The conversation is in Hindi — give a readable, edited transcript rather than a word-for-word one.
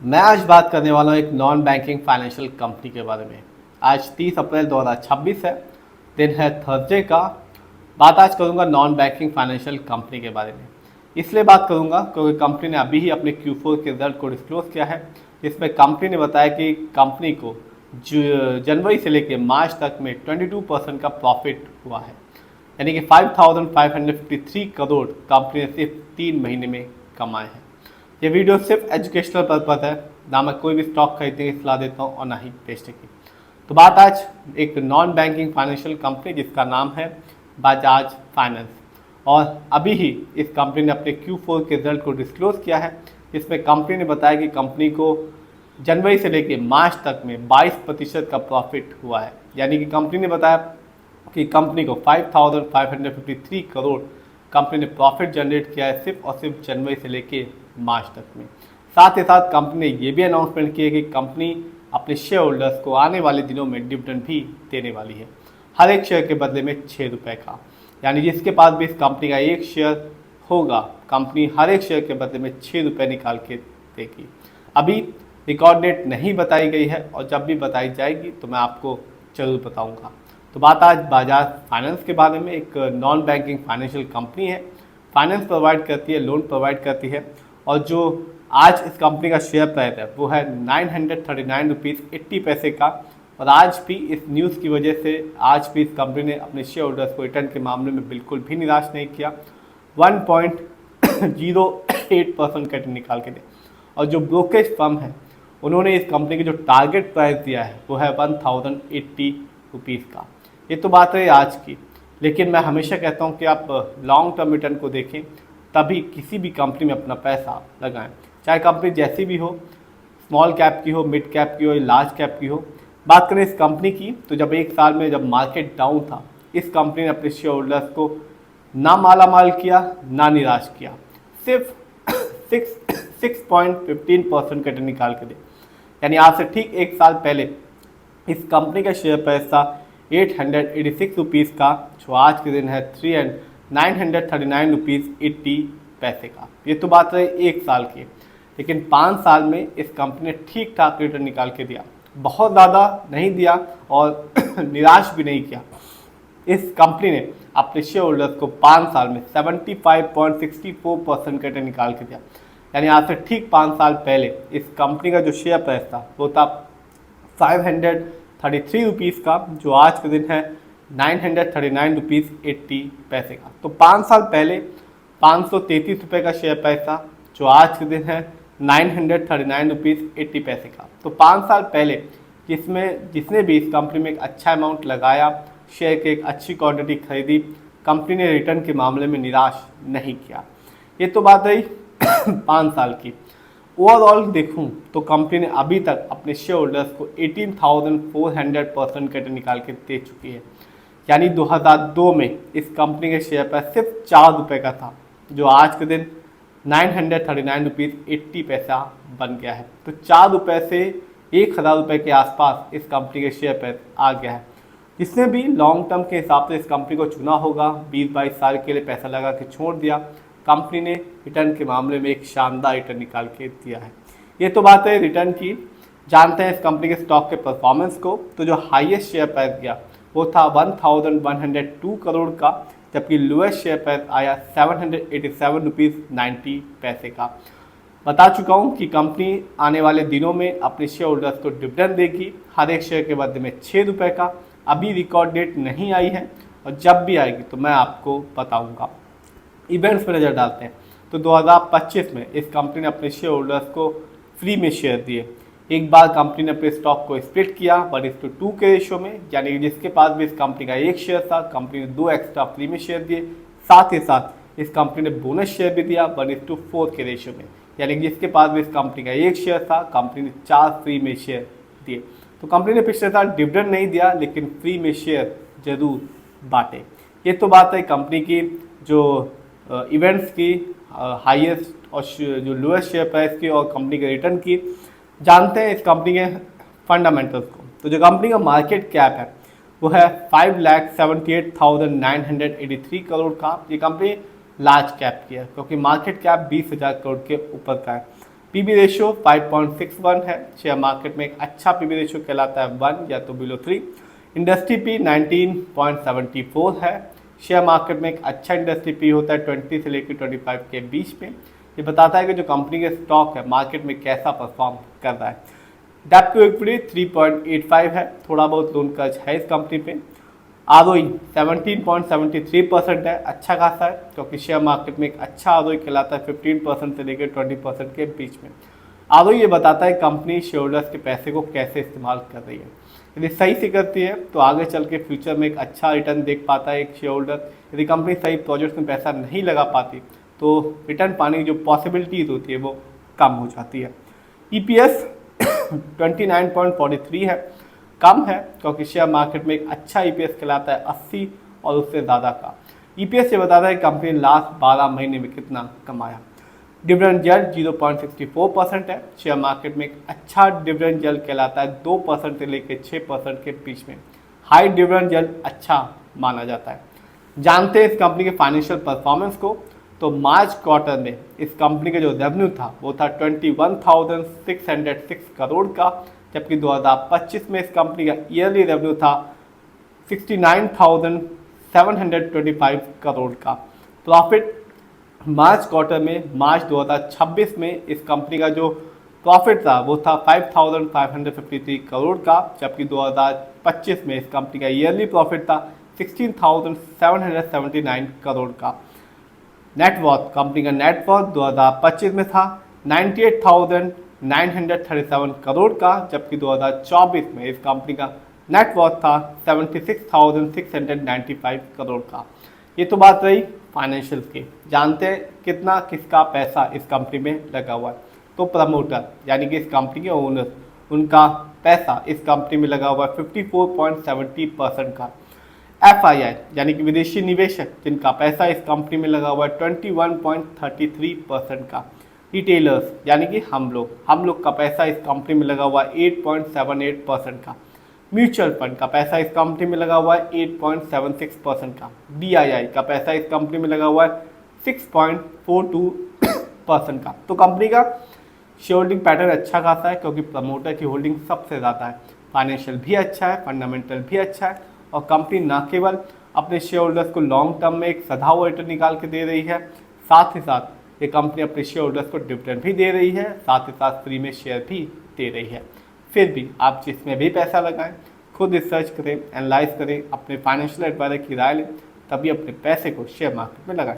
मैं आज बात करने वाला हूँ एक नॉन बैंकिंग फाइनेंशियल कंपनी के बारे में। आज 30 अप्रैल 2026 है, दिन है थर्सडे का। बात आज करूँगा नॉन बैंकिंग फाइनेंशियल कंपनी के बारे में। इसलिए बात करूँगा क्योंकि कंपनी ने अभी ही अपने Q4 के रिजल्ट को डिस्क्लोज किया है, जिसमें कंपनी ने बताया कि कंपनी को जनवरी से लेकर मार्च तक में 22% का प्रॉफिट हुआ है, यानी कि 5,553 करोड़ कंपनी ने सिर्फ 3 महीने में कमाए हैं। ये वीडियो सिर्फ एजुकेशनल पर्पज़ है, ना मैं कोई भी स्टॉक खरीदने की सलाह देता हूँ और ना ही बेचने की। तो बात आज एक नॉन बैंकिंग फाइनेंशियल कंपनी जिसका नाम है बजाज फाइनेंस, और अभी ही इस कंपनी ने अपने Q4 के रिजल्ट को डिस्क्लोज किया है, जिसमें कंपनी ने बताया कि कंपनी को जनवरी से लेकर मार्च तक में 22% का प्रॉफिट हुआ है। यानी कि कंपनी ने बताया कि कंपनी को 5,553 करोड़ कंपनी ने प्रॉफिट जनरेट किया है सिर्फ और सिर्फ जनवरी से लेकर मार्च तक में। साथ ही साथ कंपनी ने ये भी अनाउंसमेंट की है कि कंपनी अपने शेयर होल्डर्स को आने वाले दिनों में डिविडेंड भी देने वाली है, हर एक शेयर के बदले में 6 रुपये का। यानी जिसके पास भी इस कंपनी का एक शेयर होगा, कंपनी हर एक शेयर के बदले में 6 रुपये निकाल के देगी। अभी रिकॉर्ड डेट नहीं बताई गई है, और जब भी बताई जाएगी तो मैं आपको जरूर बताऊँगा। तो बात आज बजाज फाइनेंस के बारे में। एक नॉन बैंकिंग फाइनेंशियल कंपनी है, फाइनेंस प्रोवाइड करती है, लोन प्रोवाइड करती है, और जो आज इस कंपनी का शेयर प्राइस है वो है 939 रुपीज़ 80 पैसे का। और आज भी इस न्यूज़ की वजह से आज भी इस कंपनी ने अपने शेयर होल्डर्स को रिटर्न के मामले में बिल्कुल भी निराश नहीं किया। 1.08% का रिटर्न निकाल के दे। और जो ब्रोकरेज फर्म है उन्होंने इस कंपनी की जो टारगेट प्राइस दिया है वो है 1080 रुपीज़ का। ये तो बात है आज की, लेकिन मैं हमेशा कहता हूँ कि आप लॉन्ग टर्म रिटर्न को देखें, तभी किसी भी कंपनी में अपना पैसा लगाएं, चाहे कंपनी जैसी भी हो, स्मॉल कैप की हो, मिड कैप की हो या लार्ज कैप की हो। बात करें इस कंपनी की, तो जब एक साल में जब मार्केट डाउन था, इस कंपनी ने अपने शेयर होल्डर्स को ना माला माल किया ना निराश किया, सिर्फ 6.15% का रिटर्न निकाल के दे। यानी आज से ठीक एक साल पहले इस कंपनी का शेयर प्राइस था 886 रुपीज़ का, जो आज के दिन है 939 रुपीज़ 80 पैसे का। ये तो बात रही एक साल की, लेकिन 5 साल में इस कंपनी ने ठीक ठाक रिटर्न निकाल के दिया, बहुत ज़्यादा नहीं दिया और निराश भी नहीं किया। इस कंपनी ने अपने शेयर होल्डर्स को 5 साल में 75.64% का रिटर्न निकाल के दिया। यानी आज से ठीक 5 साल पहले इस कंपनी का जो शेयर प्राइस था वो था 533 रुपीज़ का, जो आज के दिन है 939 रुपीज़ 80 पैसे का। तो 5 साल पहले 533 रुपये का शेयर प्राइस था, जो आज के दिन है 939 रुपीज़ 80 पैसे का। तो 5 साल पहले जिसने भी इस कंपनी में एक अच्छा अमाउंट लगाया, शेयर की एक अच्छी क्वांटिटी खरीदी, कंपनी ने रिटर्न के मामले में निराश नहीं किया। ये तो बात रही 5 साल की। ओवरऑल देखूं तो कंपनी ने अभी तक अपने शेयर होल्डर्स को 18,400% का रिटर्न निकाल के दे चुकी है। यानी 2002 में इस कंपनी के शेयर पर सिर्फ 4 रुपये का था, जो आज के दिन 939 रुपीज़ 80 पैसा बन गया है। तो 4 रुपये से 1,000 रुपये के आसपास इस कंपनी के शेयर पर आ गया है। जिसने भी लॉन्ग टर्म के हिसाब से इस कंपनी को चुना होगा, 20-22 साल के लिए पैसा लगा के छोड़ दिया, कंपनी ने रिटर्न के मामले में एक शानदार रिटर्न निकाल के दिया है। ये तो बात है रिटर्न की। जानते हैं इस कंपनी के स्टॉक के परफॉर्मेंस को। तो जो हाईएस्ट शेयर प्राइस गया वो था 1,102 करोड़ का, जबकि लोएस्ट शेयर प्राइस आया 787 रुपीज़ 90 पैसे का। बता चुका हूँ कि कंपनी आने वाले दिनों में अपने शेयर होल्डर्स को डिविडेंड देगी, हर एक शेयर के बदले में 6 रुपये का। अभी रिकॉर्ड डेट नहीं आई है, और जब भी आएगी तो मैं आपको बताऊँगा। इवेंट्स पर नज़र डालते हैं तो 2025 में इस कंपनी ने अपने शेयर होल्डर्स को फ्री में शेयर दिए। एक बार कंपनी ने अपने स्टॉक को स्प्लिट किया 1:2 के रेशो में, यानी कि जिसके पास भी इस कंपनी का एक शेयर था, कंपनी ने 2 एक्स्ट्रा फ्री में शेयर दिए। साथ ही साथ इस कंपनी ने बोनस शेयर भी दिया 1:4 के रेशो में, यानी कि जिसके पास भी इस कंपनी का एक शेयर था, कंपनी ने 4 फ्री में शेयर दिए। तो कंपनी ने पिछले साल डिविडेंड नहीं दिया, लेकिन फ्री में शेयर जरूर बांटे। ये तो बात है कंपनी की जो इवेंट्स की, हाईएस्ट और जो लोएस्ट शेयर प्राइस की, और कंपनी के रिटर्न की। जानते हैं इस कंपनी के फंडामेंटल्स को। तो जो कंपनी का मार्केट कैप है वो है 5,78,983 करोड़ का। ये कंपनी लार्ज कैप की है, क्योंकि मार्केट कैप 20,000 करोड़ के ऊपर का है। पीबी रेशियो 5.61 है, शेयर मार्केट में एक अच्छा पीबी रेशियो कहलाता है 1 या तो बिलो 3। इंडस्ट्री पी 19.74 है, शेयर मार्केट में एक अच्छा इंडस्ट्री पी होता है 20 से लेकर 25 के बीच में। ये बताता है कि जो कंपनी के स्टॉक है मार्केट में कैसा परफॉर्म कर रहा है। डेट टू इक्विटी 3.85 है, थोड़ा बहुत लोन कर्ज है इस कंपनी पे। आरओई 17.73% है, अच्छा खासा है क्योंकि शेयर मार्केट में एक अच्छा आरओई कहलाता है 15% से लेकर 20% के बीच में। आरओई ये बताता है कंपनी शेयर होल्डर्स के पैसे को कैसे इस्तेमाल कर रही है। यदि सही से करती है तो आगे चल के फ्यूचर में एक अच्छा रिटर्न देख पाता है एक शेयर होल्डर। यदि कंपनी सही प्रोजेक्ट्स में पैसा नहीं लगा पाती तो रिटर्न पाने की जो पॉसिबिलिटीज होती है वो कम हो जाती है। ईपीएस 29.43 है, कम है क्योंकि शेयर मार्केट में एक अच्छा ईपीएस कहलाता है 80 और उससे ज़्यादा का। ईपीएस ये बताता है कंपनी ने लास्ट 12 महीने में कितना कमाया। डिविडेंड यील्ड 0.64% है, शेयर मार्केट में एक अच्छा डिविडेंड यील्ड कहलाता है 2% से लेकर 6% के बीच में। हाई डिविडेंड यील्ड अच्छा माना जाता है। जानते हैं इस कंपनी के फाइनेंशियल परफॉर्मेंस को। तो मार्च क्वार्टर में इस कंपनी का जो रेवेन्यू था वो था 21,606 करोड़ का, जबकि 2025 में इस कंपनी का ईयरली रेवेन्यू था 69,725 करोड़ का। प्रॉफिट मार्च क्वार्टर में मार्च 2026 में इस कंपनी का जो प्रॉफिट था वो था 5,553 करोड़ का, जबकि 2025 में इस कंपनी का ईयरली प्रॉफिट था 16,779 करोड़ का। नेटवर्थ कंपनी का नेटवर्थ 2025 में था 98,937 करोड़ का, जबकि 2024 में इस कंपनी का नेटवर्थ था 76,695 करोड़ का। ये तो बात रही फाइनेंशियल की। जानते हैं कितना किसका पैसा इस कंपनी में लगा हुआ है। तो प्रमोटर यानी कि इस कंपनी के ओनर, उनका पैसा इस कंपनी में लगा हुआ है 54.70% का। FII यानी कि विदेशी निवेशक जिनका पैसा इस कंपनी में लगा हुआ है 21.33% का। रिटेलर्स यानी कि हम लोग का पैसा इस कंपनी में लगा हुआ है 8.78% का। म्यूचुअल फंड का पैसा इस कंपनी में लगा हुआ है 8.76% का। DII का पैसा इस कंपनी में लगा हुआ है 6.42% का। तो कंपनी का शेयर होल्डिंग पैटर्न अच्छा खासा है क्योंकि प्रमोटर की होल्डिंग सबसे ज़्यादा है। फाइनेंशियल भी अच्छा है, फंडामेंटल भी अच्छा है, और कंपनी न केवल अपने शेयर होल्डर्स को लॉन्ग टर्म में एक सधा हुआ रिटर्न निकाल के दे रही है, साथ ही साथ ये कंपनी अपने शेयर होल्डर्स को डिविडेंड भी दे रही है, साथ ही साथ फ्री में शेयर भी दे रही है। फिर भी आप जिसमें भी पैसा लगाएं, खुद रिसर्च करें, एनालाइज करें, अपने फाइनेंशियल एडवाइजर की राय लें, तभी अपने पैसे को शेयर मार्केट में लगाएं।